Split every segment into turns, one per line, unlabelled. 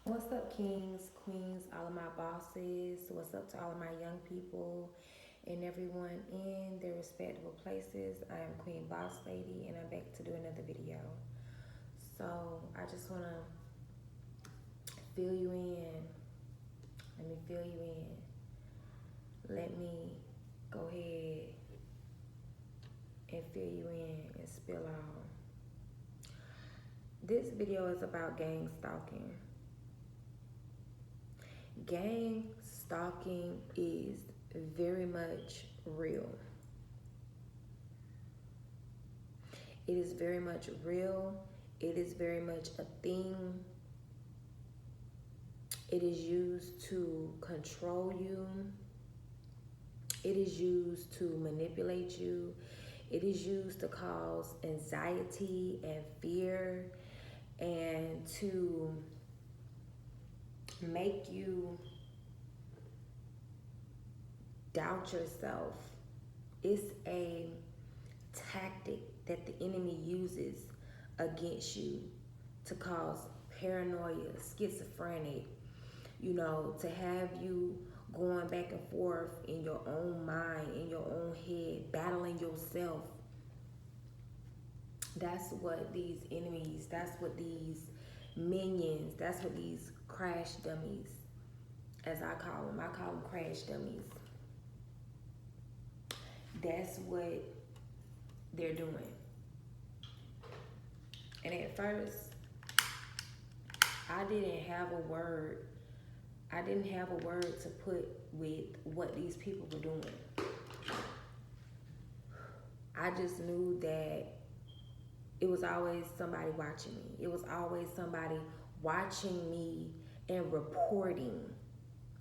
What's up, kings, queens, all of my bosses? What's up to all of my young people and everyone in their respectable places? I am Queen Boss Lady, and I'm back to do another video. So I just want to fill you in. Let me fill you in. Let me go ahead and fill you in and spill out. This video is about gang stalking. Gang stalking is very much real. It is very much real. It is very much a thing. It is used to control you. It is used to manipulate you. It is used to cause anxiety and fear and to make you doubt yourself. It's a tactic that the enemy uses against you to cause paranoia, schizophrenic, to have you going back and forth in your own mind, in your own head, battling yourself. That's what these enemies, that's what these minions, that's what these crash dummies, as I call them. I call them crash dummies. That's what they're doing. And at first, I didn't have a word. I didn't have a word to put with what these people were doing. I just knew that it was always somebody watching me. It was always somebody watching me and reporting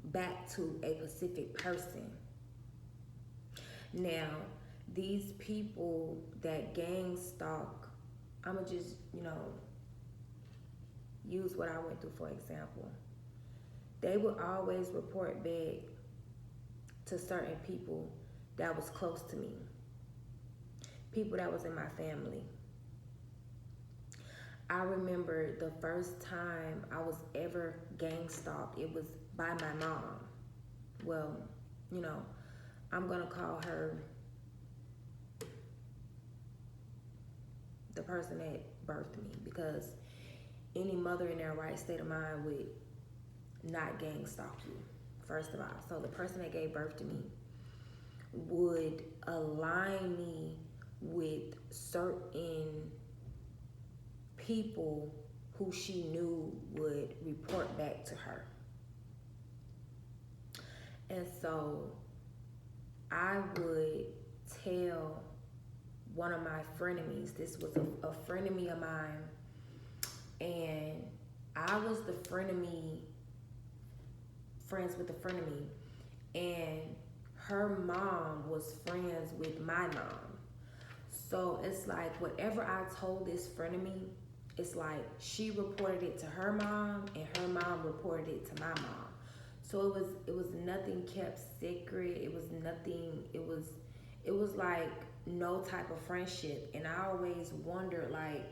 back to a specific person. Now, these people that gang stalk, I'ma just, use what I went through for example. They would always report back to certain people that was close to me, people that was in my family. I remember the first time I was ever gang stalked, it was by my mom. Well, I'm gonna call her the person that birthed me, because any mother in their right state of mind would not gang stalk you, first of all. So the person that gave birth to me would align me with certain people who she knew would report back to her. And so I would tell one of my frenemies, this was a frenemy of mine, and I was the frenemy, friends with the frenemy, and her mom was friends with my mom. So it's like whatever I told this frenemy, it's like she reported it to her mom and her mom reported it to my mom. So it was nothing kept secret. It was nothing, it was like no type of friendship. And I always wondered, like,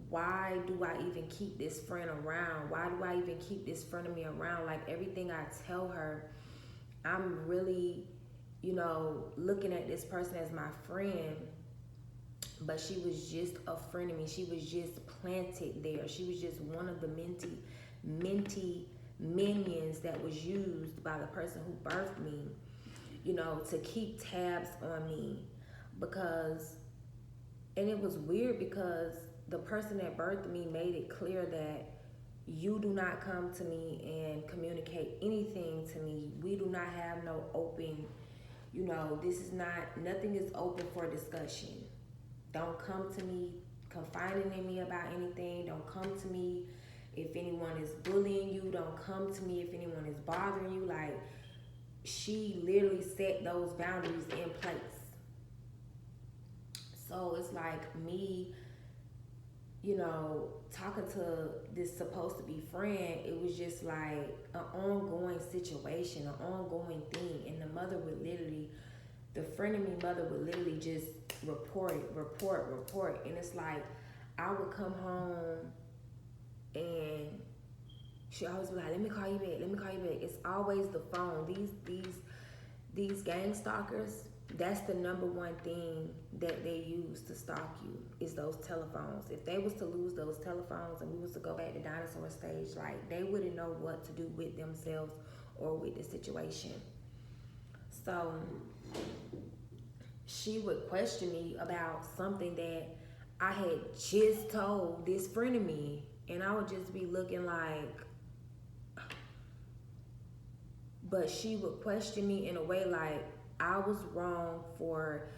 why do I even keep this friend around? Why do I even keep this friend of me around? Like, everything I tell her, I'm really, looking at this person as my friend, but she was just a friend of me. She was just planted there. She was just one of the minty minions that was used by the person who birthed me, to keep tabs on me. Because, and it was weird because the person that birthed me made it clear that you do not come to me and communicate anything to me. We do not have no open, this is not, nothing is open for discussion. Don't come to me confiding in me about anything. Don't come to me if anyone is bullying you. Don't come to me if anyone is bothering you. Like, she literally set those boundaries in place. So it's like me, talking to this supposed to be friend, it was just like an ongoing situation, an ongoing thing. And the mother would literally, the friend of me mother would literally just report. And it's like I would come home and She always be like, let me call you back, let me call you back. It's always the phone. These gang stalkers, that's the number one thing that they use to stalk you is those telephones. If they was to lose those telephones and we was to go back to dinosaur stage, like they wouldn't know what to do with themselves or with the situation. So she would question me about something that I had just told this friend of me, and I would just be looking like, but she would question me in a way like I was wrong for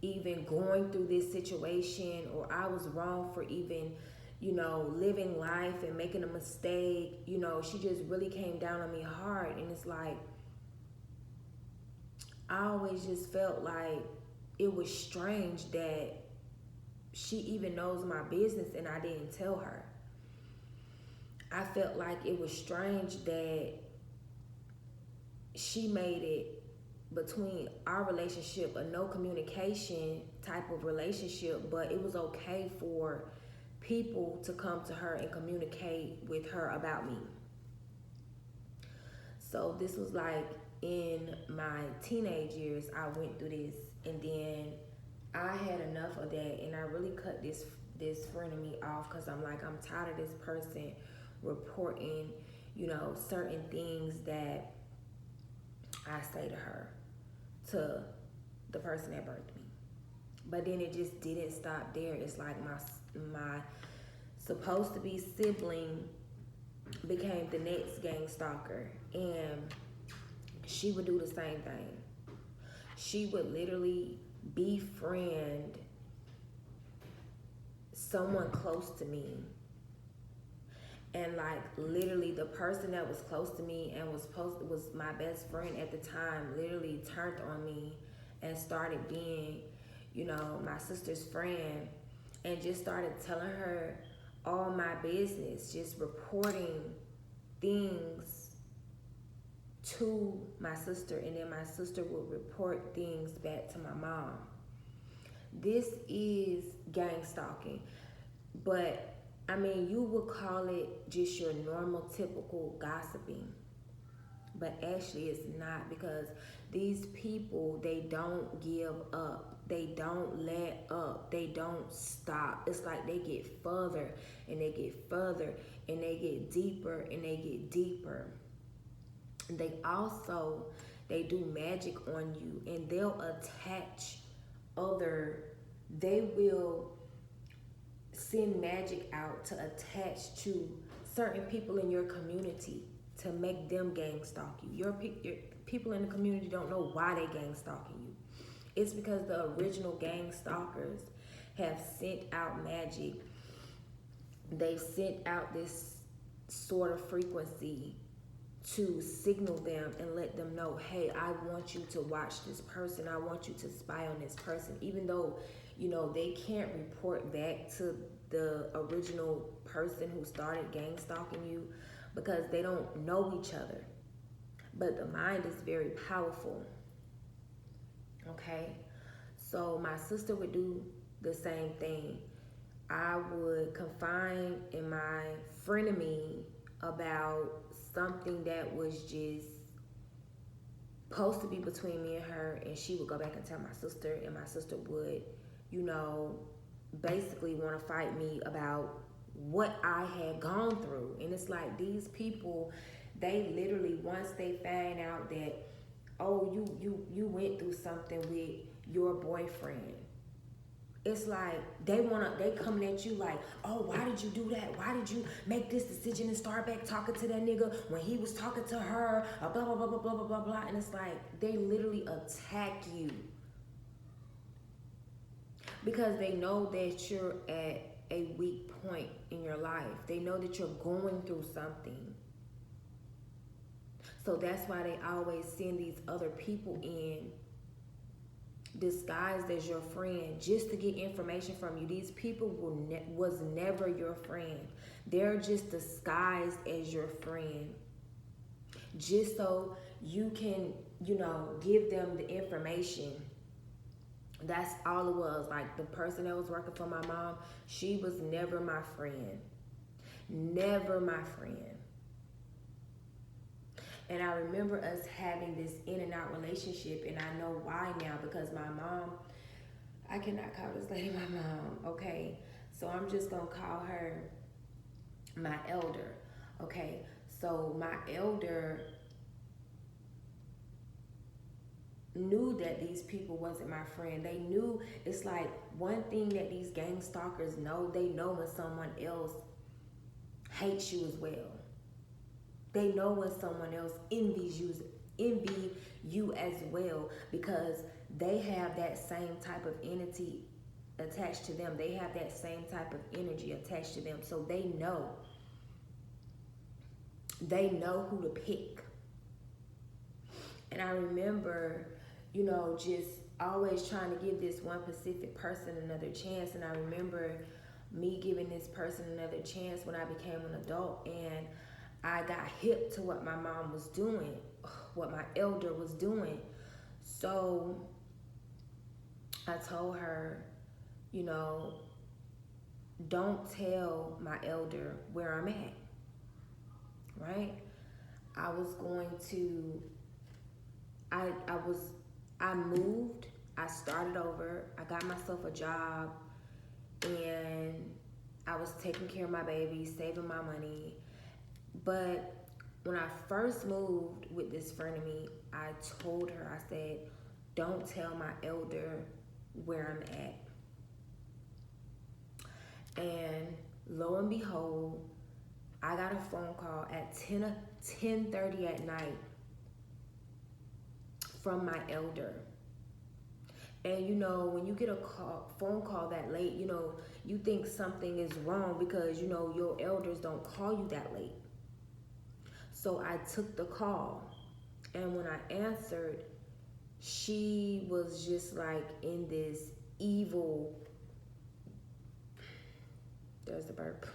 even going through this situation, or I was wrong for even, living life and making a mistake. She just really came down on me hard. And it's like, I always just felt like it was strange that she even knows my business and I didn't tell her. I felt like it was strange that she made it between our relationship a no communication type of relationship, but it was okay for people to come to her and communicate with her about me. So this was like in my teenage years, I went through this, and then I had enough of that, and I really cut this friend of me off because I'm like, I'm tired of this person reporting, certain things that I say to her, to the person that birthed me. But then it just didn't stop there. It's like my supposed to be sibling became the next gang stalker, and she would do the same thing. She would literally befriend someone close to me, and like literally the person that was close to me and was my best friend at the time literally turned on me and started being, my sister's friend, and just started telling her all my business, just reporting things to my sister, and then my sister would report things back to my mom. This is gang stalking, but I mean, you would call it just your normal, typical gossiping, but actually it's not, because these people, they don't give up. They don't let up. They don't stop. It's like they get further and they get further and they get deeper and they get deeper. They do magic on you, and they'll attach they will send magic out to attach to certain people in your community to make them gang stalk you. Your people in the community don't know why they gang stalking you. It's because the original gang stalkers have sent out magic. They've sent out this sort of frequency to signal them and let them know, hey, I want you to watch this person. I want you to spy on this person. Even though, they can't report back to the original person who started gang stalking you because they don't know each other. But the mind is very powerful. Okay? So my sister would do the same thing. I would confide in my frenemy about something that was just supposed to be between me and her, and she would go back and tell my sister, and my sister would, basically want to fight me about what I had gone through. And it's like, these people, they literally, once they find out that, oh, you went through something with your boyfriend, it's like they coming at you like, oh, why did you do that? Why did you make this decision and start back talking to that nigga when he was talking to her? Blah, blah, blah, blah, blah, blah, blah, blah. And it's like they literally attack you because they know that you're at a weak point in your life. They know that you're going through something. So that's why they always send these other people in disguised as your friend just to get information from you. These people was never your friend. They're just disguised as your friend just so you can, give them the information. That's all it was. Like the person that was working for my mom, she was never my friend. Never my friend. And I remember us having this in and out relationship, and I know why now, because my mom, I cannot call this lady my mom, okay? So I'm just gonna call her my elder, okay? So my elder knew that these people wasn't my friend. They knew, it's like one thing that these gang stalkers know, they know when someone else hates you as well. They know when someone else envy you as well, because they have that same type of entity attached to them. They have that same type of energy attached to them. So they know who to pick. And I remember, just always trying to give this one specific person another chance. And I remember me giving this person another chance when I became an adult, and I got hip to what my mom was doing, what my elder was doing. So I told her, don't tell my elder where I'm at, right? I was going to, I moved, I started over, I got myself a job, and I was taking care of my baby, saving my money. But when I first moved with this friend of me, I told her, I said, don't tell my elder where I'm at. And lo and behold, I got a phone call at 10:30 at night from my elder. And when you get a phone call that late, you think something is wrong, because your elders don't call you that late. So I took the call, and when I answered, she was just like in this evil, there's the burp.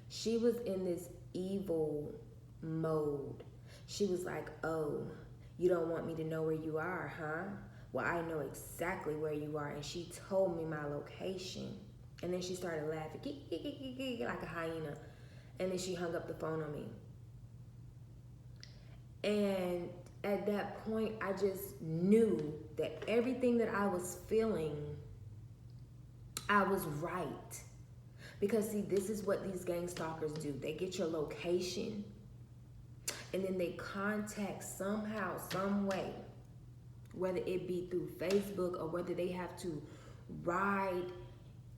She was in this evil mode. She was like, oh, you don't want me to know where you are, huh? Well, I know exactly where you are. And she told me my location. And then she started laughing, like a hyena. And then she hung up the phone on me. And at that point, I just knew that everything that I was feeling, I was right. Because see, this is what these gang stalkers do. They get your location, and then they contact somehow, some way, whether it be through Facebook or whether they have to ride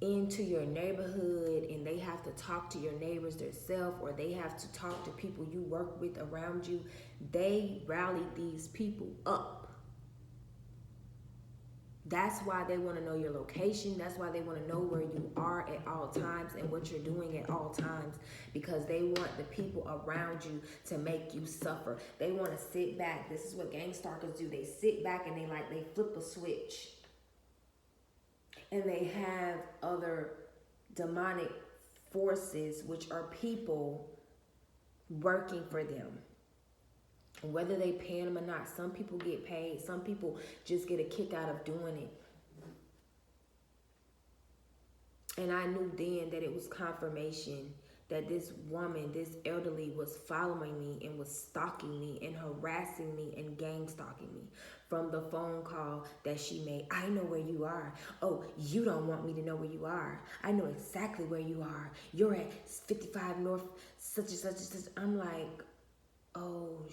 into your neighborhood and they have to talk to your neighbors themselves, or they have to talk to people you work with around you. They rally these people up. That's why they want to know your location. That's why they want to know where you are at all times and what you're doing at all times, because they want the people around you to make you suffer. They want to sit back. This is what gang stalkers do. They sit back and they flip a switch. And they have other demonic forces, which are people working for them. Whether they pay them or not, some people get paid. Some people just get a kick out of doing it. And I knew then that it was confirmation that this woman, this elderly, was following me and was stalking me and harassing me and gang stalking me from the phone call that she made. I know where you are. Oh, you don't want me to know where you are. I know exactly where you are. You're at 55 North, such and such and such. I'm like, oh,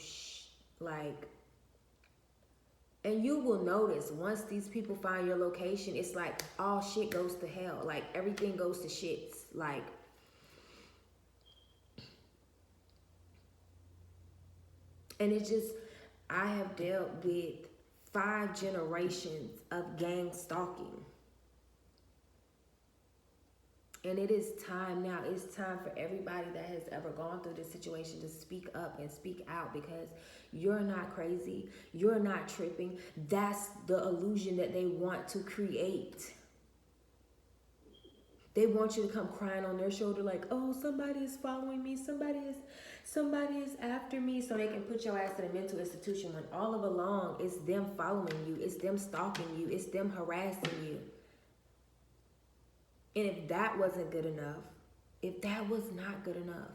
and you will notice once these people find your location, it's like all shit goes to hell. Like everything goes to shits. Like, and it's just, I have dealt with 5 generations of gang stalking. And it is time now. It's time for everybody that has ever gone through this situation to speak up and speak out, because you're not crazy. You're not tripping. That's the illusion that they want to create. They want you to come crying on their shoulder like, oh, somebody is following me. Somebody is after me, so they can put your ass in a mental institution, when all of along it's them following you. It's them stalking you. It's them harassing you. And if that wasn't good enough, if that was not good enough,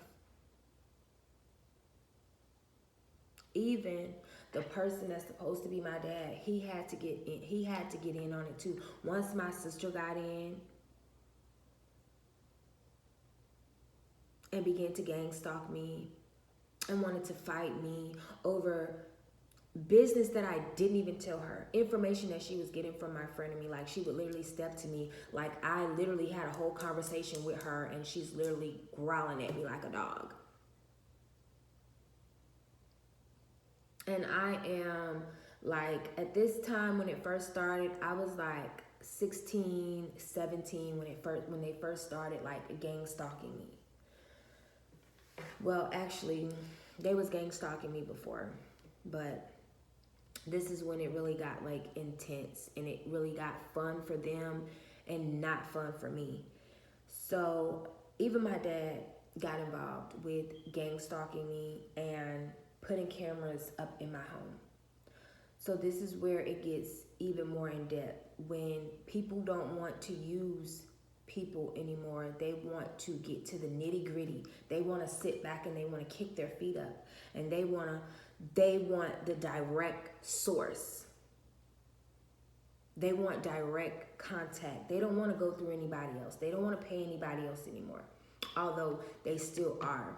Even the person that's supposed to be my dad, he had to get in. He had to get in on it too. Once my sister got in and began to gang stalk me and wanted to fight me over business that I didn't even tell her, information that she was getting from my friend and me. Like, she would literally step to me, like I literally had a whole conversation with her and she's literally growling at me like a dog. And I am like, at this time when it first started, I was like 16, 17 when they first started like gang stalking me. Well, actually, they was gang stalking me before, but this is when it really got like intense and it really got fun for them and not fun for me. So even my dad got involved with gang stalking me and putting cameras up in my home. So this is where it gets even more in depth. When people don't want to use people anymore, they want to get to the nitty gritty. They want to sit back and they want to kick their feet up, and they want the direct source. They want direct contact. They don't want to go through anybody else. They don't want to pay anybody else anymore, although they still are.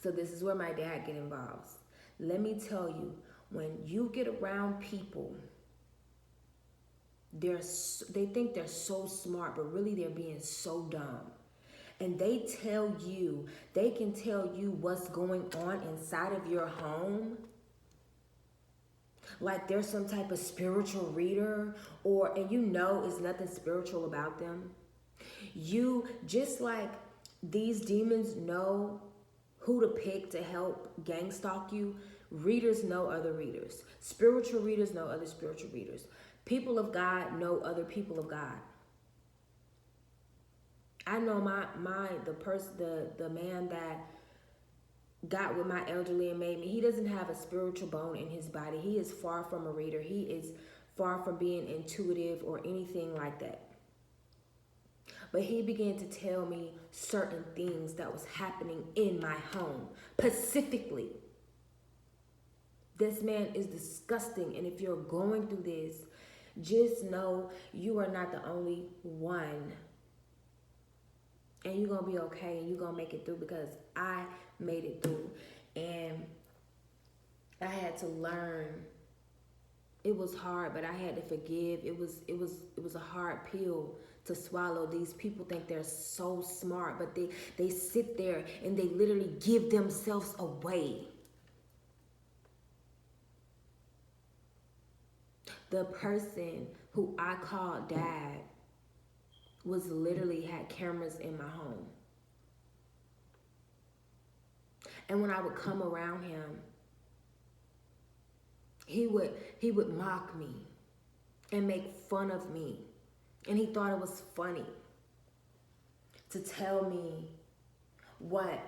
So this is where my dad get involved. Let me tell you, when you get around people, they think they're so smart, but really they're being so dumb. And they can tell you what's going on inside of your home. Like there's some type of spiritual reader, and you know it's nothing spiritual about them. You, just like these demons know who to pick to help gang stalk you, readers know other readers. Spiritual readers know other spiritual readers. People of God know other people of God. I know the man that got with my elderly and made me, he doesn't have a spiritual bone in his body. He is far from a reader. He is far from being intuitive or anything like that. But he began to tell me certain things that was happening in my home, specifically. This man is disgusting, and if you're going through this, just know you are not the only one. And you're going to be okay, and you're going to make it through, because I made it through. And I had to learn. It was hard, but I had to forgive. It was a hard pill to swallow. These people think they're so smart, but they sit there and they literally give themselves away. The person who I called dad was literally had cameras in my home. And when I would come around him, he would mock me and make fun of me. And he thought it was funny to tell me what,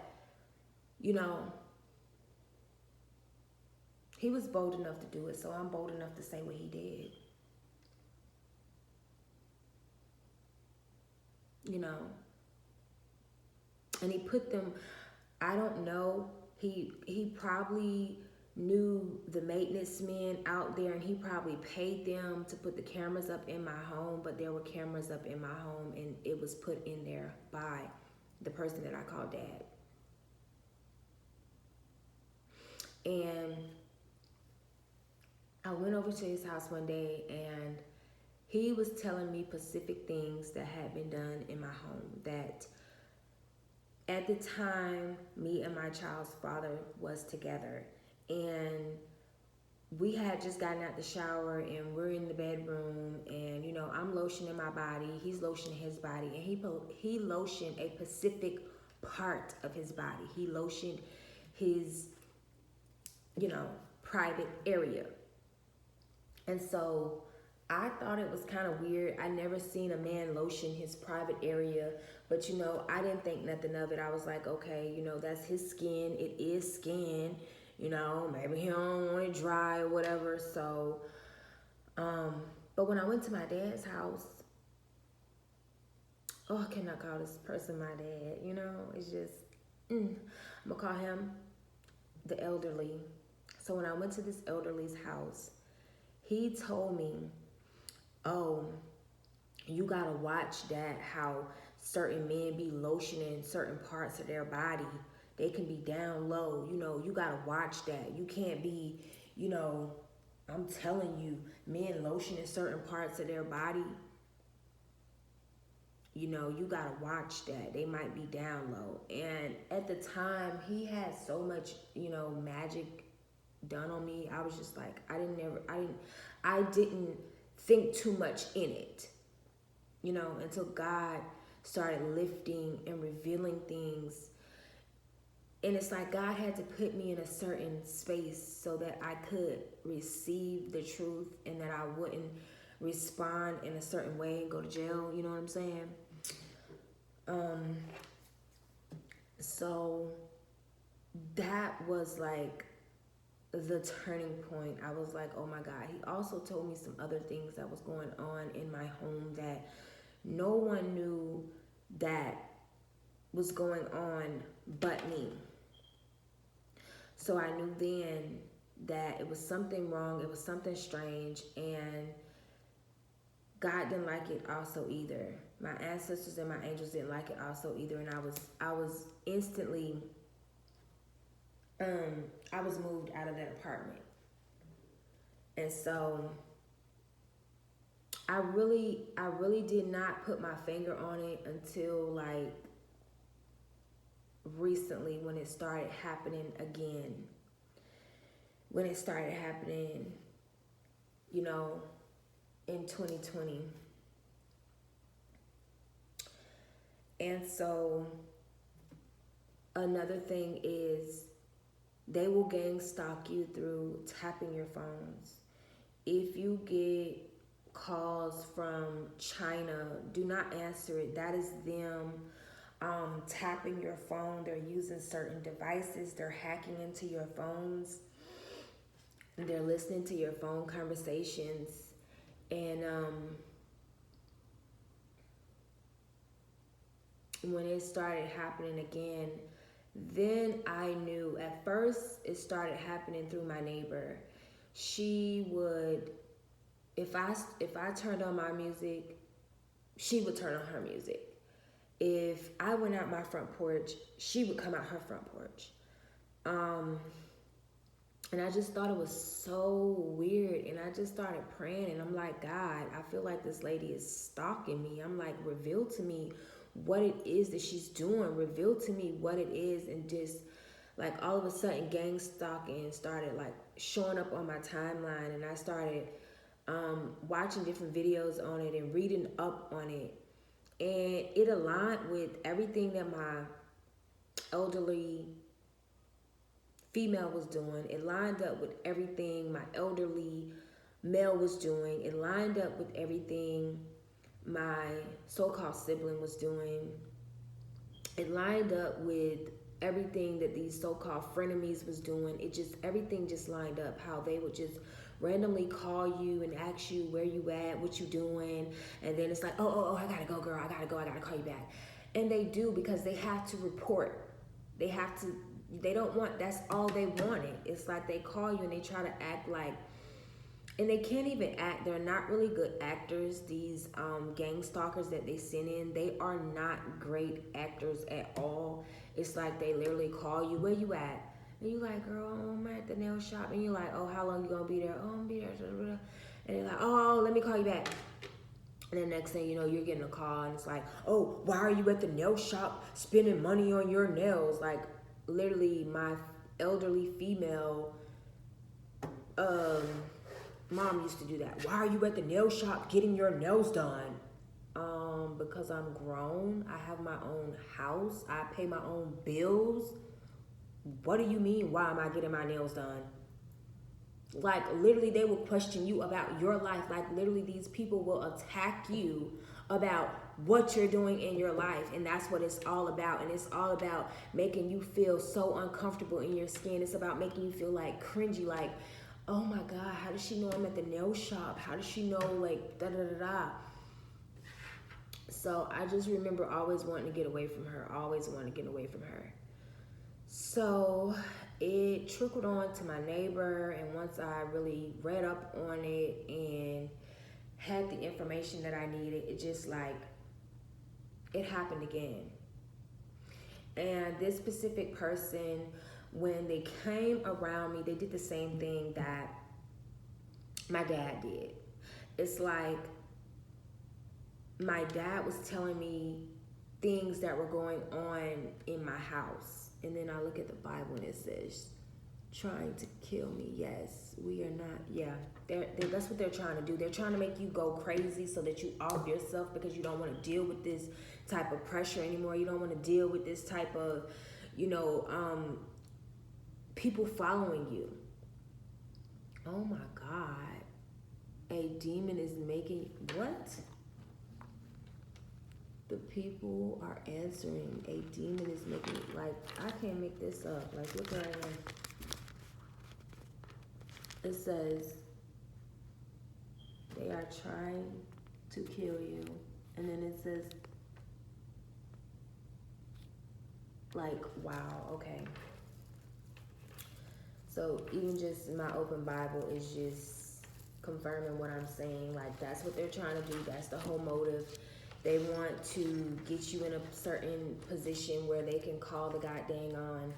he was bold enough to do it, so I'm bold enough to say what he did. And he put them, I don't know, he probably knew the maintenance men out there, and he probably paid them to put the cameras up in my home. But there were cameras up in my home, and it was put in there by the person that I called dad. And I went over to his house one day, and he was telling me specific things that had been done in my home. That at the time, me and my child's father was together, and we had just gotten out the shower, and we're in the bedroom, and I'm lotioning my body, he's lotioning his body, and he lotioned a specific part of his body. He lotioned his private area. And so I thought it was kind of weird. I never seen a man lotion his private area, but I didn't think nothing of it. I was like, okay, that's his skin. It is skin. Maybe he don't want it dry or whatever. So, but when I went to my dad's house, I cannot call this person my dad. It's just, I'm gonna call him the elderly. So when I went to this elderly's house, he told me, oh, you gotta watch that, how certain men be lotioning certain parts of their body. They can be down low, you gotta watch that. You can't be, I'm telling you, men lotioning certain parts of their body, you gotta watch that. They might be down low. And at the time, he had so much, magic done on me. I was just like, I didn't think too much in it, until God started lifting and revealing things. And it's like God had to put me in a certain space so that I could receive the truth and that I wouldn't respond in a certain way and go to jail. You know what I'm saying? So that was like the turning point. I was like, oh my God. He also told me some other things that was going on in my home that no one knew that was going on but me. So I knew then that it was something wrong, it was something strange, and God didn't like it also either. My ancestors and my angels didn't like it also either, and I was instantly I was moved out of that apartment. And so I really did not put my finger on it until like recently, when it started happening again. When it started happening, in 2020. And so another thing is they will gang stalk you through tapping your phones. If you get calls from China, do not answer it. That is them tapping your phone. They're using certain devices. They're hacking into your phones. They're listening to your phone conversations. And when it started happening again, then I knew. At first, it started happening through my neighbor. She would, if I turned on my music, she would turn on her music. If I went out my front porch, she would come out her front porch. And I just thought it was so weird. And I just started praying. And I'm like, God, I feel like this lady is stalking me. I'm like, reveal to me what it is that she's doing. Reveal to me what it is. And just like all of a sudden, gang stalking started like showing up on my timeline. And I started watching different videos on it and reading up on it. And it aligned with everything that my elderly female was doing. It lined up with everything my elderly male was doing. It lined up with everything my so-called sibling was doing. It lined up with everything that these so-called frenemies was doing. Everything just lined up, how they would just randomly call you and ask you where you at, what you doing, and then it's like, oh, I gotta go, girl, I gotta call you back. And they do, because they have to report. They don't want, that's all they wanted. It's like they call you and they try to act like, and they can't even act. They're not really good actors. These gang stalkers that they send in, they are not great actors at all. It's like they literally call you, where you at? And you like, girl, I'm at the nail shop. And you're like, oh, how long you gonna be there? Oh, I'm gonna be there. And they're like, oh, let me call you back. And then next thing you know, you're getting a call and it's like, oh, why are you at the nail shop spending money on your nails? Like, literally, my elderly female mom used to do that. Why are you at the nail shop getting your nails done? Because I'm grown. I have my own house. I pay my own bills. What do you mean, why am I getting my nails done? Like, literally, they will question you about your life. Like, literally, these people will attack you about what you're doing in your life. And that's what it's all about. And it's all about making you feel so uncomfortable in your skin. It's about making you feel like cringy, like, oh my God, how does she know I'm at the nail shop? How does she know, like, da-da-da-da? So I just remember always wanting to get away from her, always wanting to get away from her. So it trickled on to my neighbor, and once I really read up on it and had the information that I needed, it just like it happened again. And this specific person, when they came around me, they did the same thing that my dad did. It's like my dad was telling me things that were going on in my house. And then I look at the Bible and it says, trying to kill me. Yes, we are not. Yeah, that's what they're trying to do. They're trying to make you go crazy so that you off yourself because you don't want to deal with this type of pressure anymore. You don't want to deal with this type of, people following you. Oh my God. A demon is making what? The people are answering. A demon is making, like, I can't make this up. Like, look where I am. It says, they are trying to kill you. And then it says, like, wow, okay. So even just my open Bible is just confirming what I'm saying. Like, that's what they're trying to do. That's the whole motive. They want to get you in a certain position where they can call the goddamn on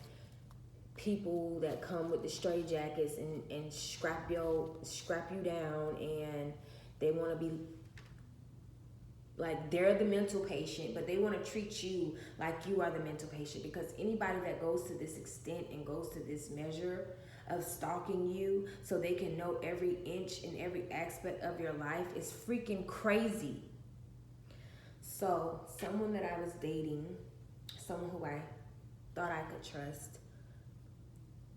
people that come with the stray jackets and scrap you down, and they want to be like they're the mental patient, but they want to treat you like you are the mental patient, because anybody that goes to this extent and goes to this measure of stalking you so they can know every inch and every aspect of your life is freaking crazy. So someone that I was dating, someone who I thought I could trust,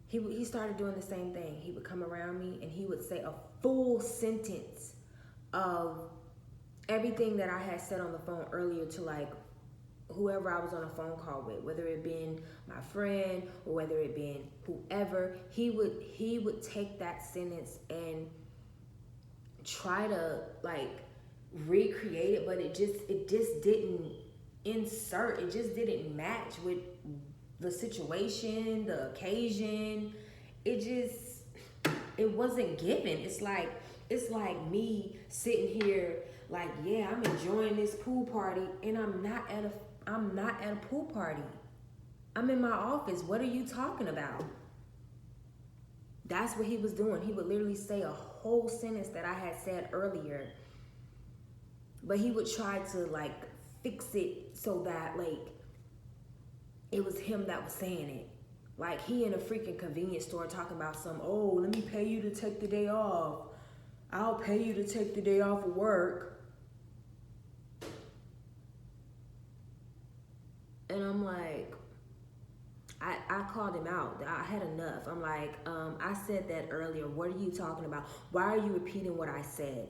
he started doing the same thing. He would come around me and he would say a full sentence of everything that I had said on the phone earlier to like whoever I was on a phone call with, whether it been my friend or whether it been whoever. He would take that sentence and try to like recreate it, but it just didn't insert. It just didn't match with the situation, the occasion. It wasn't given. It's like me sitting here like, yeah, I'm enjoying this pool party, and I'm not at a pool party. I'm in my office. What are you talking about? That's what he was doing. He would literally say a whole sentence that I had said earlier, but he would try to like fix it so that like it was him that was saying it. Like he in a freaking convenience store talking about oh, let me pay you to take the day off. I'll pay you to take the day off of work. And I'm like, I called him out. I had enough. I'm like, I said that earlier. What are you talking about? Why are you repeating what I said?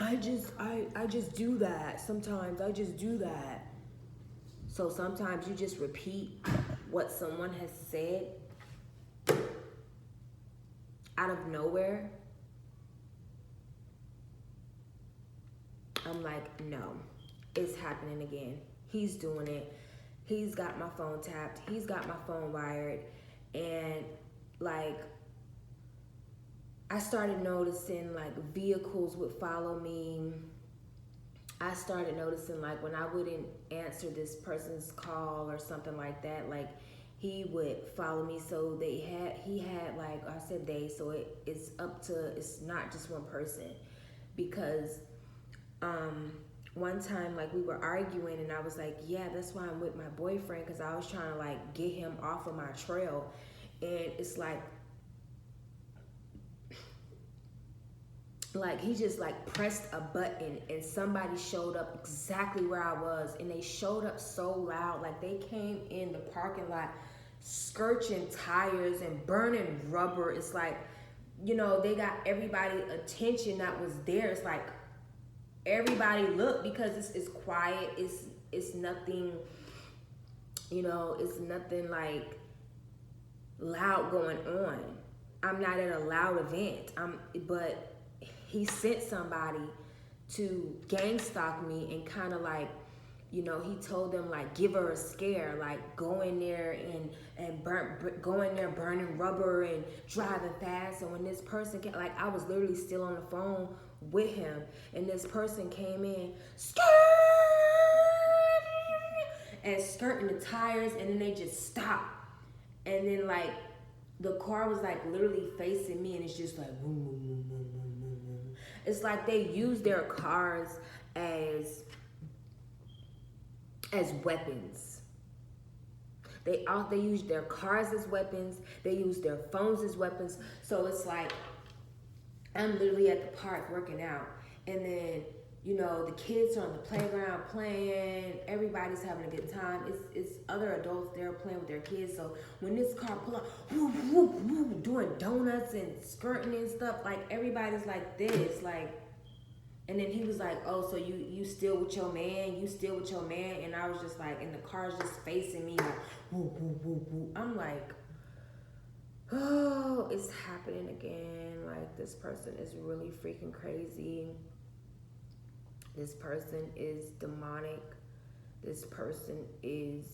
I just do that. Sometimes I just do that. So sometimes you just repeat what someone has said out of nowhere. I'm like, no, it's happening again. He's doing it. He's got my phone tapped. He's got my phone wired. And like, I started noticing like vehicles would follow me. I started noticing like when I wouldn't answer this person's call or something like that, like he would follow me. So he had like, I said they, so it's not just one person, because one time like we were arguing and I was like, yeah, that's why I'm with my boyfriend, because I was trying to like get him off of my trail. And it's like he just like pressed a button and somebody showed up exactly where I was, and they showed up so loud. Like they came in the parking lot scorching tires and burning rubber. It's like, they got everybody attention that was there. It's like everybody looked, because it's quiet. It's nothing, it's nothing like loud going on. I'm not at a loud event. But he sent somebody to gang stalk me and kind of like, you know, he told them like give her a scare, like go in there and go in there burning rubber and driving fast. And when this person came, like I was literally still on the phone with him, and this person came in, skirt, and skirting the tires, and then they just stopped, and then like the car was like literally facing me, and it's just like boom, boom, boom, boom, boom, boom, boom. It's like they use their cars as weapons. They use their cars as weapons. They use their phones as weapons. So it's like I'm literally at the park working out, and then you know the kids are on the playground playing. Everybody's having a good time. It's other adults there playing with their kids. So when this car pull up, whoop, whoop, whoop, doing donuts and skirting and stuff, like everybody's like this, like. And then he was like, oh, so you still with your man? You still with your man? And I was just like, and the car's just facing me like, woo, woo, woo, woo. I'm like, oh, it's happening again. Like, this person is really freaking crazy. This person is demonic. This person is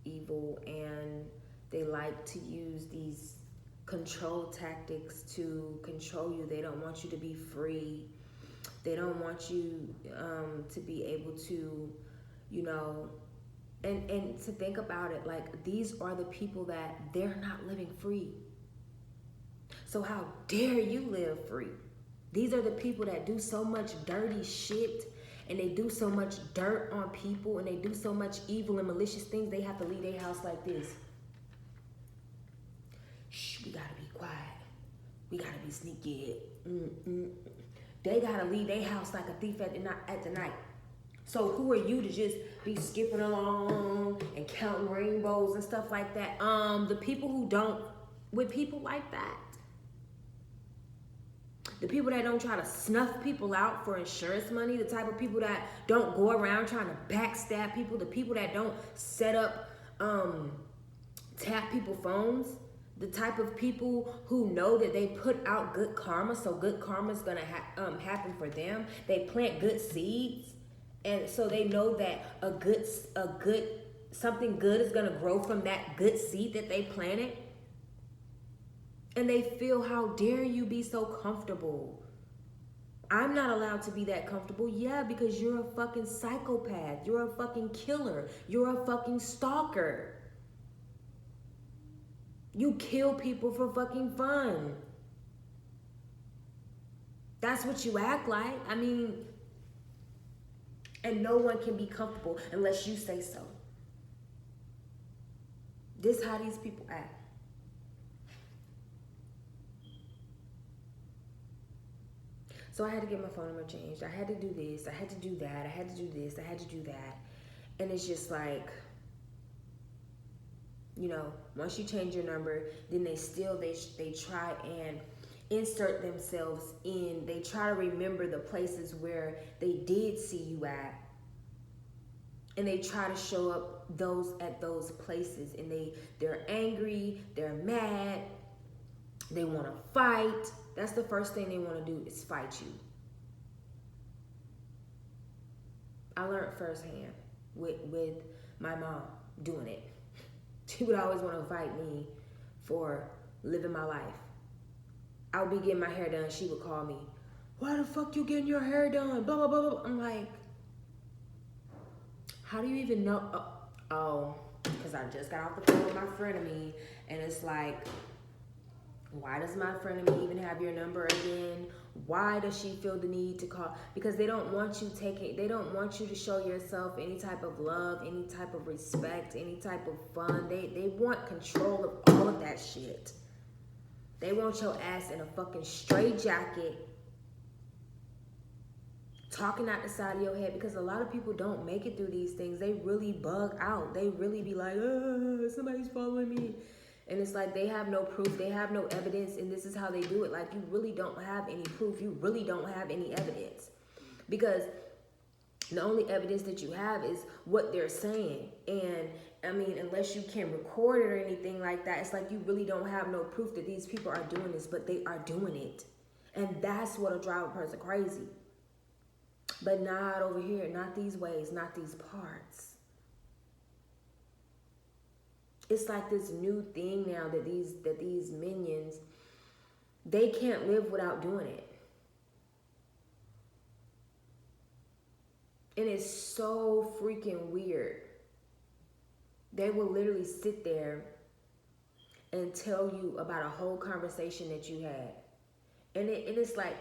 evil. And they like to use these control tactics to control you. They don't want you to be free. They don't want you to be able to, you know, and to think about it, like these are the people that they're not living free. So how dare you live free? These are the people that do so much dirty shit, and they do so much dirt on people, and they do so much evil and malicious things, they have to leave their house like this. Shh, we gotta be quiet. We gotta be sneaky. They gotta leave their house like a thief at the night. So who are you to just be skipping along and counting rainbows and stuff like that? The people who don't, with people like that, the people that don't try to snuff people out for insurance money, the type of people that don't go around trying to backstab people, the people that don't set up, tap people's phones, the type of people who know that they put out good karma, so good karma is gonna happen for them. They plant good seeds, and so they know that something good is gonna grow from that good seed that they planted. And they feel, how dare you be so comfortable? I'm not allowed to be that comfortable. Yeah, because you're a fucking psychopath. You're a fucking killer. You're a fucking stalker. You kill people for fucking fun. That's what you act like. I mean, and no one can be comfortable unless you say so. This is how these people act. So I had to get my phone number changed. I had to do this. I had to do that. I had to do this. I had to do that. And it's just like, you know, once you change your number, then they try and insert themselves in. They try to remember the places where they did see you at, and they try to show up at those places. And they're angry, they're mad, they want to fight. That's the first thing they want to do, is fight you. I learned firsthand with my mom doing it. She would always want to fight me for living my life. I would be getting my hair done. She would call me, why the fuck you getting your hair done? Blah, blah, blah, blah. I'm like, how do you even know? Oh, because I just got off the phone with my frenemy, and it's like, why does my frenemy even have your number again? Why does she feel the need to call? Because they don't want you they don't want you to show yourself any type of love, any type of respect, any type of fun. They want control of all of that shit. They want your ass in a fucking straitjacket, talking out the side of your head, because a lot of people don't make it through these things. They really bug out. They really be like, somebody's following me. And it's like they have no proof, they have no evidence, and this is how they do it. Like, you really don't have any proof, you really don't have any evidence. Because the only evidence that you have is what they're saying. And I mean, unless you can record it or anything like that, it's like you really don't have no proof that these people are doing this, but they are doing it. And that's what'll drive a person crazy. But not over here, not these ways, not these parts. It's like this new thing now that these minions, they can't live without doing it. And it's so freaking weird. They will literally sit there and tell you about a whole conversation that you had. And it's like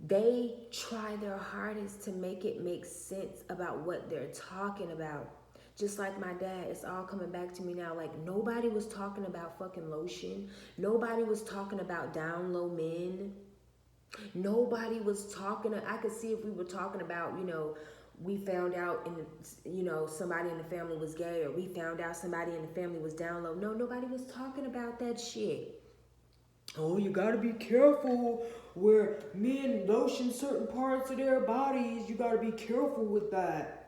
they try their hardest to make it make sense about what they're talking about. Just like my dad, it's all coming back to me now. Like, nobody was talking about fucking lotion. Nobody was talking about down low men. Nobody was talking. I could see if we were talking about, we found out somebody in the family was gay, or we found out somebody in the family was down low. No, nobody was talking about that shit. Oh, you gotta be careful where men lotion certain parts of their bodies. You gotta be careful with that.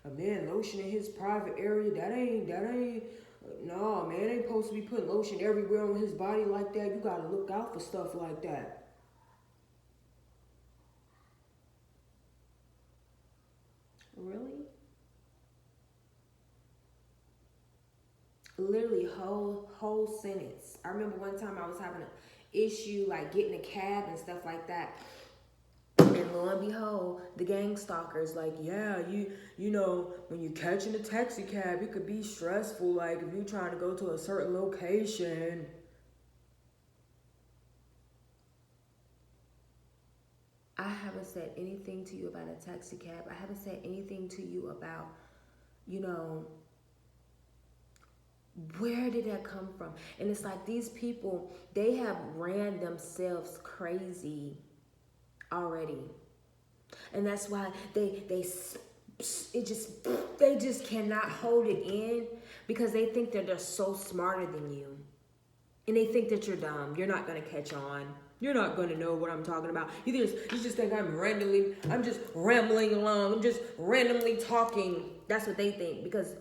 A man lotioning his private area, that ain't, no, man ain't supposed to be putting lotion everywhere on his body like that. You gotta look out for stuff like that. Really? Literally whole sentence. I remember one time I was having an issue like getting a cab and stuff like that. And lo and behold, the gang stalkers like, yeah, when you're catching a taxi cab, it could be stressful. Like if you're trying to go to a certain location. I haven't said anything to you about a taxi cab. I haven't said anything to you about, where did that come from? And it's like these people, they have ran themselves crazy already. And that's why they just cannot hold it in, because they think that they're so smarter than you. And they think that you're dumb. You're not going to catch on. You're not going to know what I'm talking about. You just think I'm just rambling along. I'm just randomly talking. That's what they think, because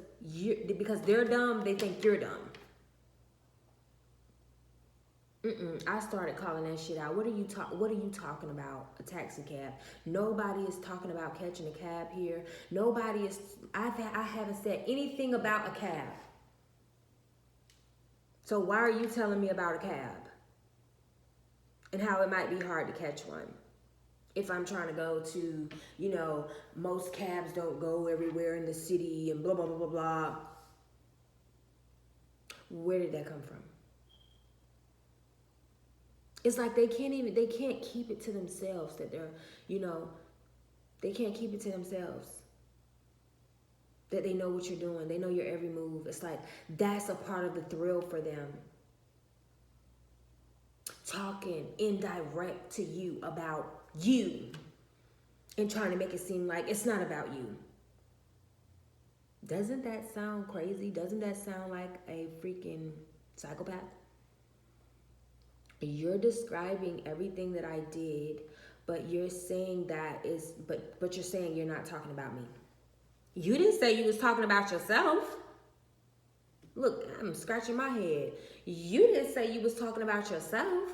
they're dumb, they think you're dumb. I started calling that shit out. What are you talking about? A taxi cab? Nobody is talking about catching a cab here. I haven't said anything about a cab. So why are you telling me about a cab? And how it might be hard to catch one. If I'm trying to go to, most cabs don't go everywhere in the city and blah, blah, blah, blah, blah. Where did that come from? It's like they can't keep it to themselves that they're, they can't keep it to themselves. That they know what you're doing. They know your every move. It's like that's a part of the thrill for them. Talking indirect to you about you and trying to make it seem like it's not about you. Doesn't that sound crazy? Doesn't that sound like a freaking psychopath? You're describing everything that I did, but you're saying but you're saying you're not talking about me. You didn't say you was talking about yourself. Look, I'm scratching my head. You didn't say you was talking about yourself.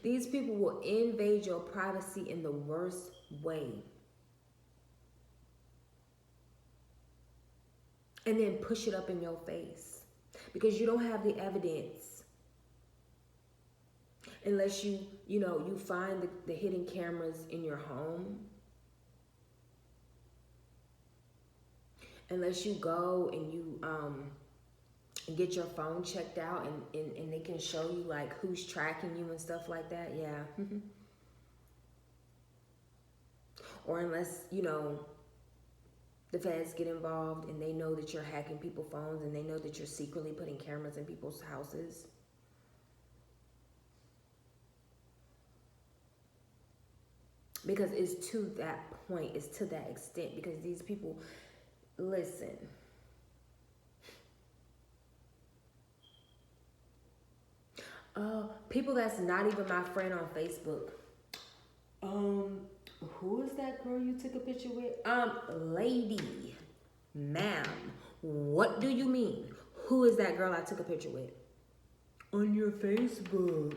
These people will invade your privacy in the worst way. And then push it up in your face. Because you don't have the evidence. Unless you find the hidden cameras in your home. Unless you go and you get your phone checked out and they can show you like who's tracking you and stuff like that. Yeah. Or unless, the feds get involved and they know that you're hacking people's phones and they know that you're secretly putting cameras in people's houses. Because it's to that point, it's to that extent, because these people, listen. People that's not even my friend on Facebook. Who is that girl you took a picture with? Lady, ma'am, What do you mean? Who is that girl I took a picture with? On your Facebook.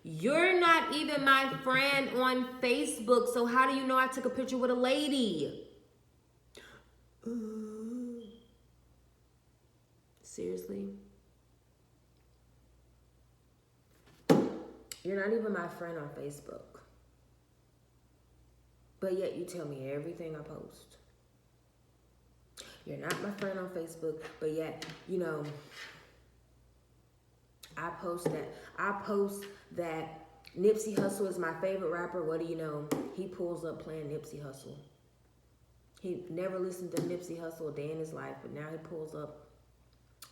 You're not even my friend on Facebook, so how do you know I took a picture with a lady? Seriously? You're not even my friend on Facebook. But yet you tell me everything I post. You're not my friend on Facebook, but yet, you know, I post that Nipsey Hussle is my favorite rapper. What do you know? He pulls up playing Nipsey Hussle. He never listened to Nipsey Hussle a day in his life, but now he pulls up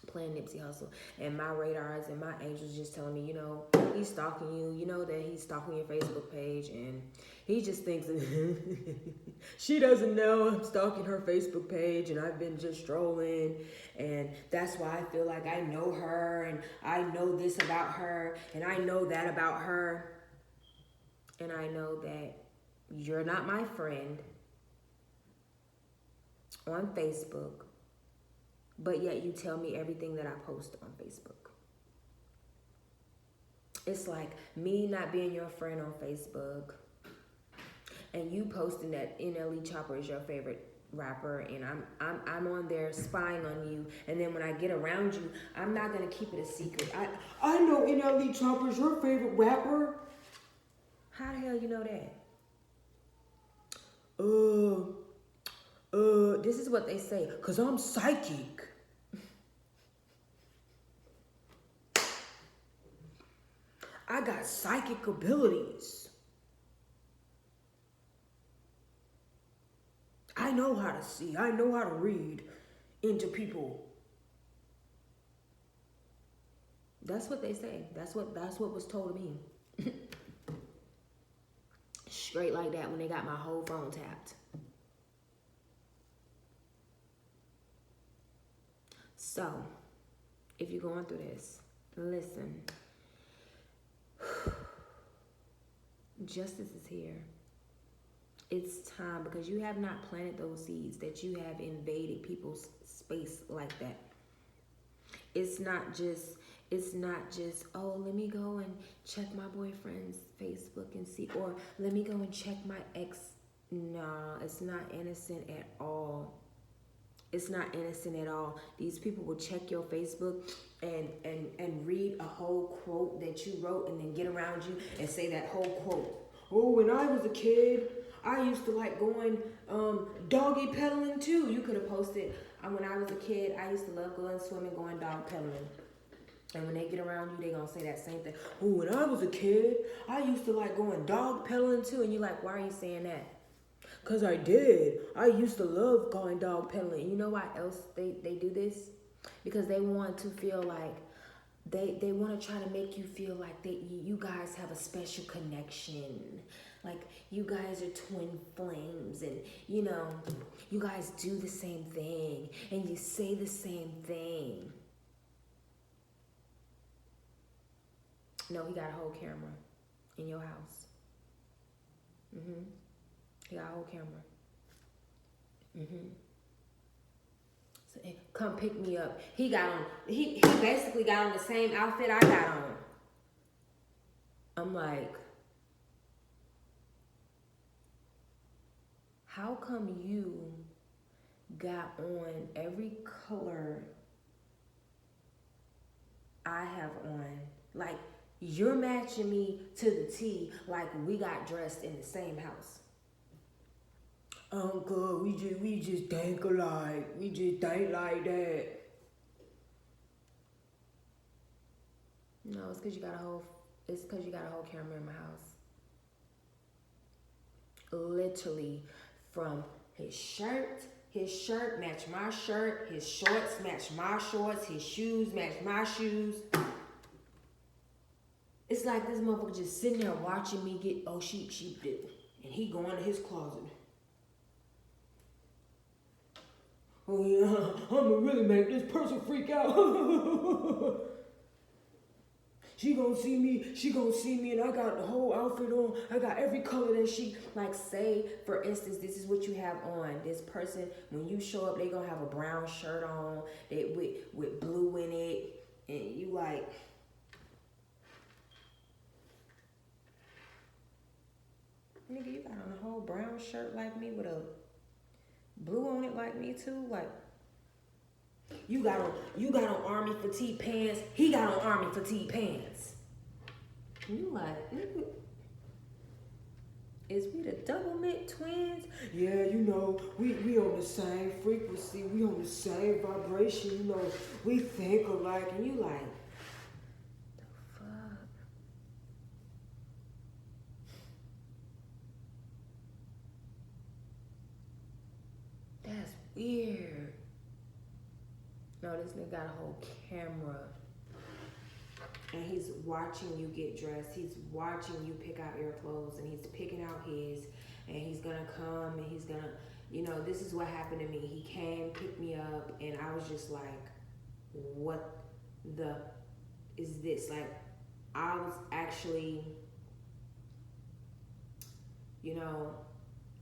playing Nipsey Hussle. And my radars and my angels just telling me, you know, he's stalking you. You know that he's stalking your Facebook page, and he just thinks she doesn't know I'm stalking her Facebook page, and I've been just strolling, and that's why I feel like I know her, and I know this about her, and I know that about her, and I know that you're not my friend on Facebook, but yet you tell me everything that I post on Facebook. It's like me not being your friend on Facebook and you posting that NLE Chopper is your favorite rapper, and I'm on there spying on you, and then when I get around you, I'm not gonna keep it a secret. I know NLE Chopper is your favorite rapper. How the hell you know that? This is what they say, 'cause I'm psychic. I got psychic abilities. I know how to see. I know how to read into people. That's what they say. That's what was told to me. Straight like that when they got my whole phone tapped. So, if you're going through this, listen. Justice is here. It's time, because you have not planted those seeds, that you have invaded people's space like that. It's not just, oh, let me go and check my boyfriend's Facebook and see, or let me go and check my ex. Nah, it's not innocent at all. It's not innocent at all. These people will check your Facebook and read a whole quote that you wrote, and then get around you and say that whole quote. Oh, when I was a kid, I used to like going doggy pedaling too. You could have posted, when I was a kid, I used to love going swimming, going dog pedaling. And when they get around you, they gonna say that same thing. Oh, when I was a kid, I used to like going dog pedaling too. And you're like, why are you saying that? Because I did. I used to love going dog pedaling. You know why else they do this? Because they want to feel like, they want to try to make you feel like you guys have a special connection. Like you guys are twin flames, and you know, you guys do the same thing and you say the same thing. No, he got a whole camera in your house. He got a whole camera. So, come pick me up. He basically got on the same outfit I got on. I'm like, how come you got on every color I have on? Like, you're matching me to the T, like we got dressed in the same house. Uncle, we just think alike. We just think like that. No, it's because you got a whole camera in my house. Literally, from his shirt match my shirt, his shorts match my shorts, his shoes match my shoes. It's like this motherfucker just sitting there watching me get, oh, she did. And he going to his closet. Oh yeah, I'm gonna really make this person freak out. She gonna see me, and I got the whole outfit on. I got every color that she like. Say, for instance, this is what you have on. This person, when you show up, they gonna have a brown shirt on, with blue in it, and you like, nigga, you got on a whole brown shirt like me with a blue on it like me too, like. You got on army fatigue pants. He got on army fatigue pants. You like, nigga, is we the double mint twins? Yeah, you know, we on the same frequency. We on the same vibration. You know, we think alike. And you like, the fuck? That's weird. No, this nigga got a whole camera. And he's watching you get dressed. He's watching you pick out your clothes. And he's picking out his. And he's going to come and he's going to, you know, this is what happened to me. He came, picked me up. And I was just like, what the is this? Like, I was actually, you know,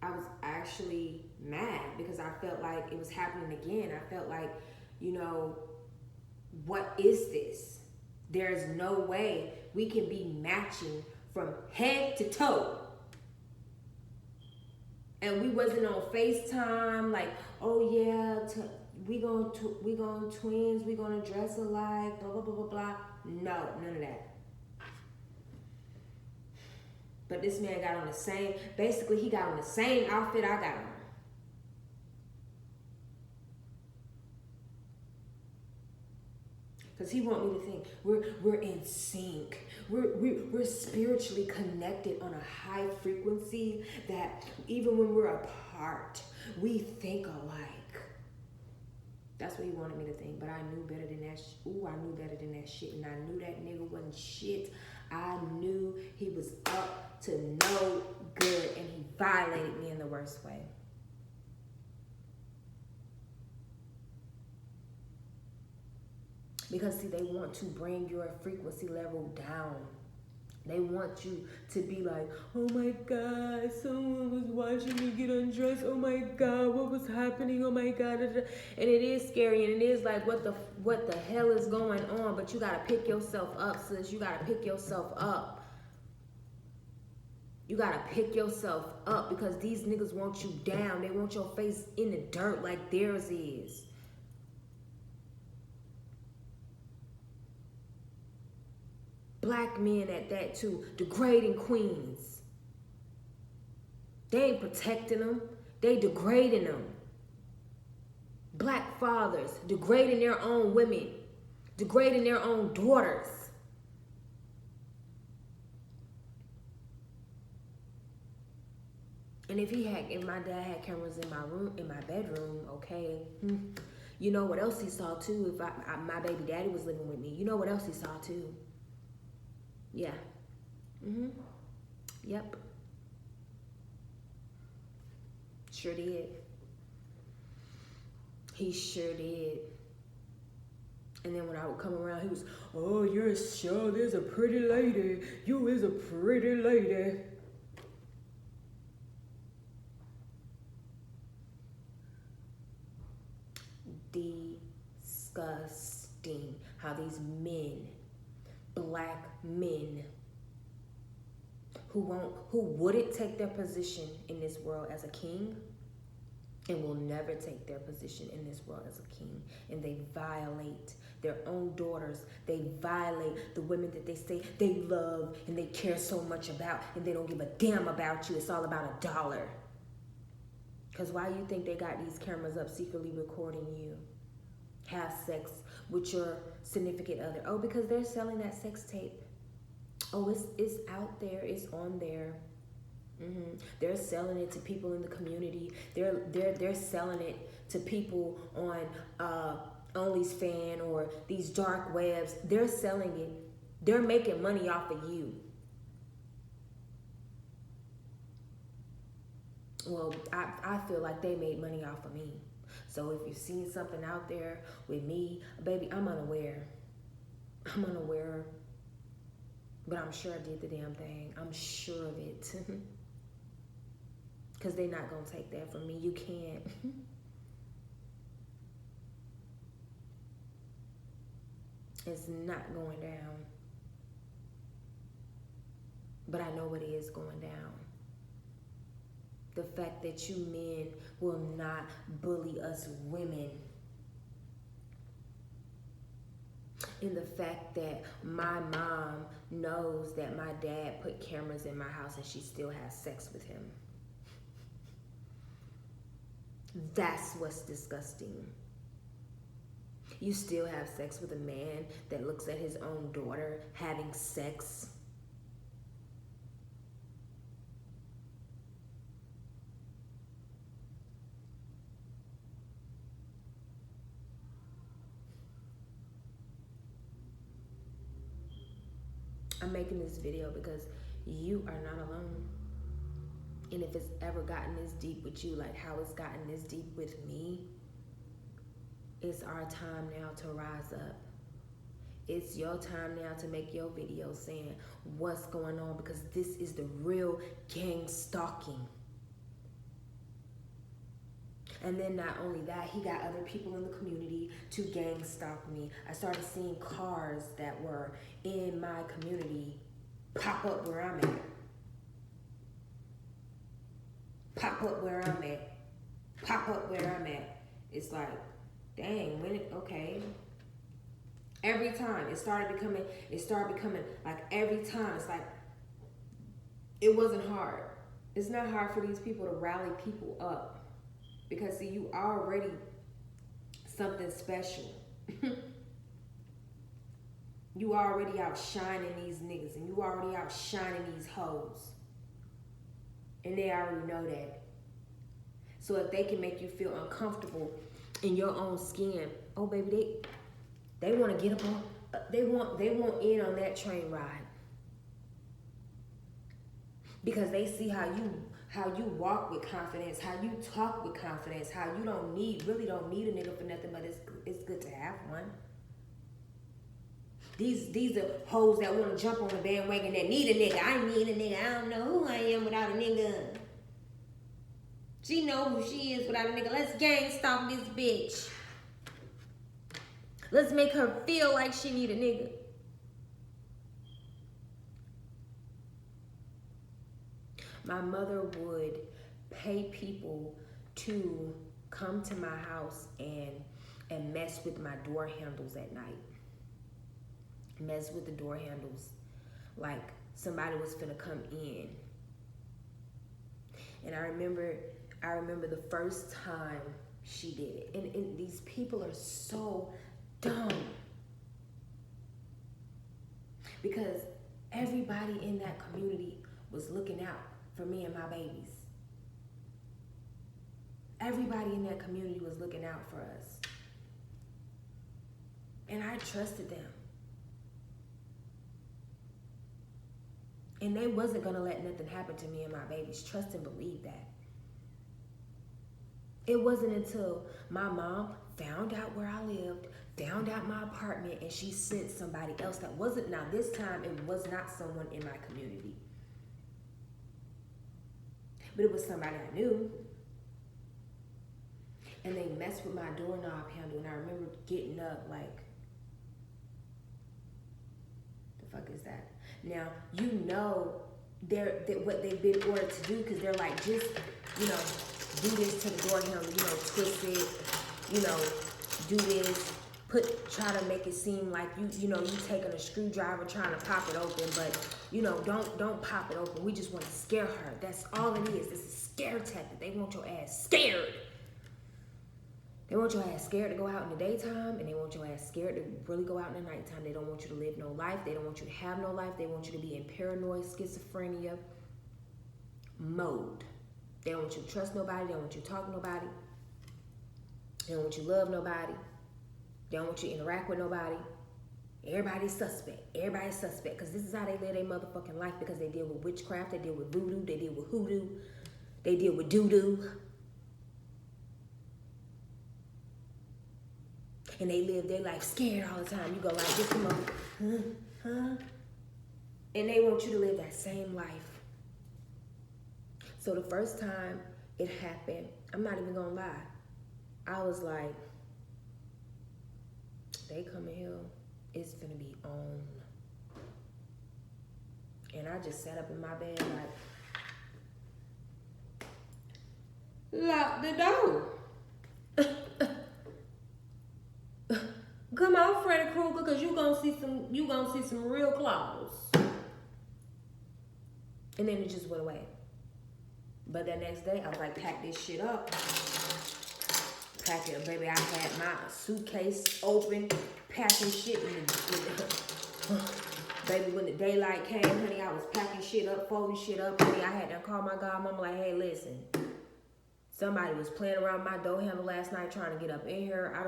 I was actually mad because I felt like it was happening again. I felt like, you know, what is this? There's no way we can be matching from head to toe. And we wasn't on FaceTime like, oh yeah, we going twins, we gonna dress alike, blah, blah, blah, blah, blah. No, none of that. But this man got on the same, basically he got on the same outfit I got on. Because he want me to think we're in sync. We're spiritually connected on a high frequency that even when we're apart, we think alike. That's what he wanted me to think. But I knew better than that. I knew better than that shit. And I knew that nigga wasn't shit. I knew he was up to no good. And he violated me in the worst way. Because, see, they want to bring your frequency level down. They want you to be like, oh my God, someone was watching me get undressed. Oh my God, what was happening? Oh my God. And it is scary, and it is like, what the hell is going on? But you got to pick yourself up, sis. You got to pick yourself up. You got to pick yourself up because these niggas want you down. They want your face in the dirt like theirs is. Black men at that too, degrading queens. They ain't protecting them. They degrading them. Black fathers degrading their own women, degrading their own daughters. And if my dad had cameras in my room, in my bedroom, okay, you know what else he saw too? If my baby daddy was living with me, you know what else he saw too? Yeah. Yep. Sure did. He sure did. And then when I would come around, he was, oh, you're sure there's a pretty lady. You is a pretty lady. Disgusting how these men, black men, who wouldn't take their position in this world as a king and will never take their position in this world as a king, and they violate their own daughters. They violate the women that they say they love and they care so much about, and they don't give a damn about you. It's all about $1. Because why you think they got these cameras up secretly recording you have sex with your significant other? Oh, because they're selling that sex tape. Oh, it's out there. It's on there. They're selling it to people in the community. They're selling it to people on OnlyFans or these dark webs. They're selling it. They're making money off of you. Well, I feel like they made money off of me. So if you've seen something out there with me, baby, I'm unaware. I'm unaware. But I'm sure I did the damn thing. I'm sure of it. Because they're not going to take that from me. You can't. It's not going down. But I know what is going down. The fact that you men will not bully us women. And the fact that my mom knows that my dad put cameras in my house and she still has sex with him. That's what's disgusting. You still have sex with a man that looks at his own daughter having sex. I'm making this video because you are not alone. And if it's ever gotten this deep with you, like how it's gotten this deep with me, it's our time now to rise up. It's your time now to make your video saying what's going on, because this is the real gang stalking. And then not only that, he got other people in the community to gang stalk me. I started seeing cars that were in my community pop up where I'm at. Pop up where I'm at. Pop up where I'm at. It's like, dang, okay. Every time it started becoming like every time it's like, it wasn't hard. It's not hard for these people to rally people up. Because see, you already something special. You already outshining these niggas, and you already outshining these hoes. And they already know that. So if they can make you feel uncomfortable in your own skin, oh baby, they want to get up on, they want in on that train ride. Because they see how you walk with confidence, how you talk with confidence, how you really don't need a nigga for nothing, but it's good to have one. These are hoes that want to jump on the bandwagon that need a nigga. I need a nigga. I don't know who I am without a nigga. She know who she is without a nigga. Let's gang stalk this bitch. Let's make her feel like she need a nigga. My mother would pay people to come to my house and mess with my door handles at night. Mess with the door handles like somebody was finna come in. And I remember the first time she did it. And these people are so dumb. Because everybody in that community was looking out for me and my babies. Everybody in that community was looking out for us. And I trusted them. And they wasn't gonna let nothing happen to me and my babies. Trust and believe that. It wasn't until my mom found out where I lived, found out my apartment, and she sent somebody else that wasn't, now this time it was not someone in my community. But it was somebody I knew. And they messed with my doorknob handle, and I remember getting up like, the fuck is that? Now, you know what they've been ordered to do, because they're like, just, do this to the door handle, twist it, do this, try to make it seem like you taking a screwdriver trying to pop it open, but don't pop it open. We just want to scare her. That's all it is. It's a scare tactic. They want your ass scared. They want your ass scared to go out in the daytime, and they want your ass scared to really go out in the nighttime. They don't want you to live no life. They don't want you to have no life. They want you to be in paranoid schizophrenia mode. They don't want you to trust nobody. They don't want you to talk to nobody. They don't want you to love nobody. They don't want you to interact with nobody. Everybody's suspect. Everybody's suspect, because this is how they live their motherfucking life, because they deal with witchcraft. They deal with voodoo. They deal with hoodoo. They deal with doo-doo. And they live their life scared all the time. You go like this, huh? And they want you to live that same life. So the first time it happened, I'm not even gonna lie, I was like, they coming here, it's gonna be on. And I just sat up in my bed like, lock the door. Come on, Freddy Krueger, cause you gonna see some real claws. And then it just went away. But that next day, I was like, pack this shit up. Pack it, baby. I had my suitcase open, packing shit. Baby, when the daylight came, honey, I was packing shit up, folding shit up. Honey, I had to call my godmama like, hey, listen. Somebody was playing around my door handle last night trying to get up in here. I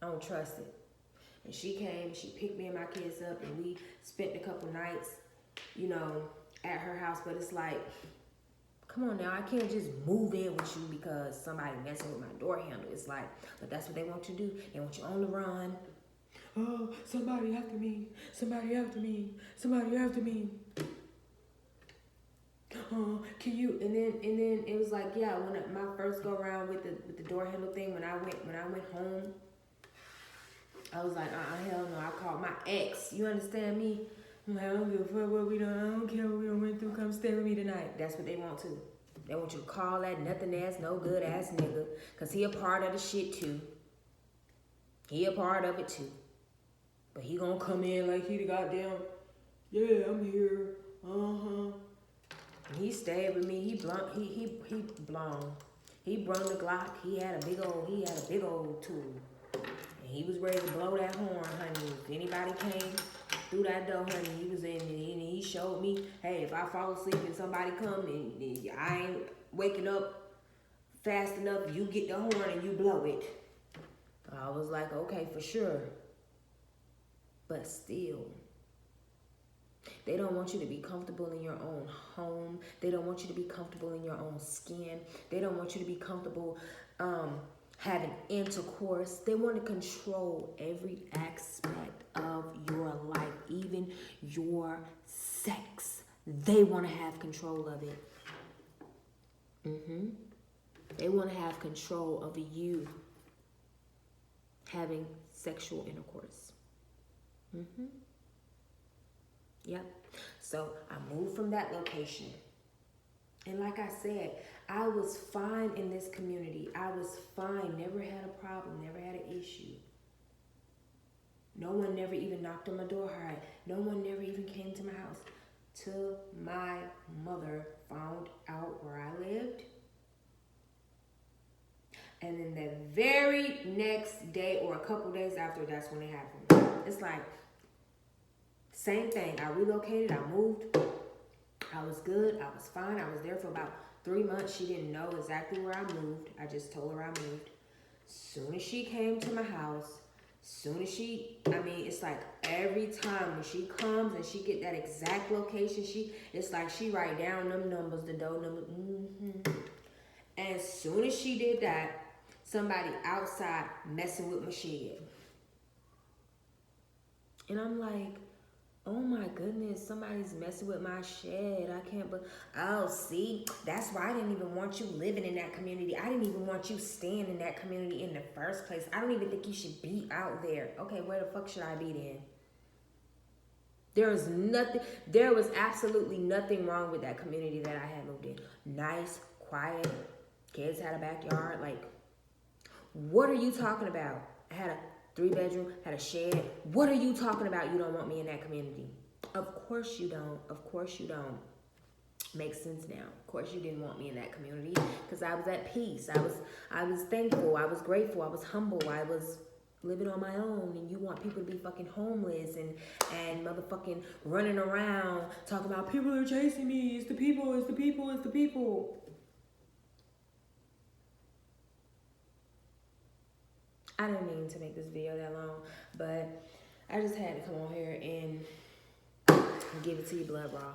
don't trust it. And she came, she picked me and my kids up, and we spent a couple nights, at her house. But it's like, come on now, I can't just move in with you because somebody messing with my door handle. It's like, but that's what they want you to do. They want you on the run. Oh, somebody after me. Somebody after me. Somebody after me. Oh, can you? And then it was like, yeah. When my first go around with the door handle thing, when I went home, I was like, hell no. I called my ex. You understand me? I'm like, I don't give a fuck what we done. I don't care what we done went through. Come stay with me tonight. That's what they want to. They want you to call that nothing ass, no good ass nigga, cause he a part of the shit too. He a part of it too. But he gonna come in like he the goddamn, yeah, I'm here. And he stayed with me. He brung the Glock. He had a big old tool. And he was ready to blow that horn, honey. If anybody came through that door, honey, he was in and he showed me, hey, if I fall asleep and somebody come and I ain't waking up fast enough, you get the horn and you blow it. I was like, okay, for sure. But still, they don't want you to be comfortable in your own home. They don't want you to be comfortable in your own skin. They don't want you to be comfortable having intercourse. They want to control every aspect of your life, even your sex. They want to have control of it. They want to have control over you having sexual intercourse. Yep. So I moved from that location. And like I said, I was fine in this community. I was fine. Never had a problem. Never had an issue. No one never even knocked on my door hard. No one never even came to my house. Till my mother found out where I lived. And then the very next day or a couple days after, that's when it happened. It's like, same thing. I relocated. I moved. I was good. I was fine. I was there for about 3 months. She didn't know exactly where I moved. I just told her I moved. Soon as she came to my house, it's like every time when she comes and she get that exact location, it's like she write down them numbers, the door number. And as soon as she did that, somebody outside messing with my shed. And I'm like, oh my goodness, somebody's messing with my shed. I can't see, that's why I didn't even want you living in that community. I didn't even want you staying in that community in the first place. I don't even think you should be out there. Okay, where the fuck should I be then? There was absolutely nothing wrong with that community that I had moved in. Nice, quiet, kids had a backyard. Like, what are you talking about? I had a 3-bedroom, had a shed. What are you talking about? You don't want me in that community. Of course you don't. Of course you don't. Makes sense now. Of course you didn't want me in that community because I was at peace. I was thankful. I was grateful. I was humble. I was living on my own, and you want people to be fucking homeless and motherfucking running around talking about people are chasing me. It's the people. It's the people. It's the people. I didn't mean to make this video that long, but I just had to come on here and give it to you blood raw.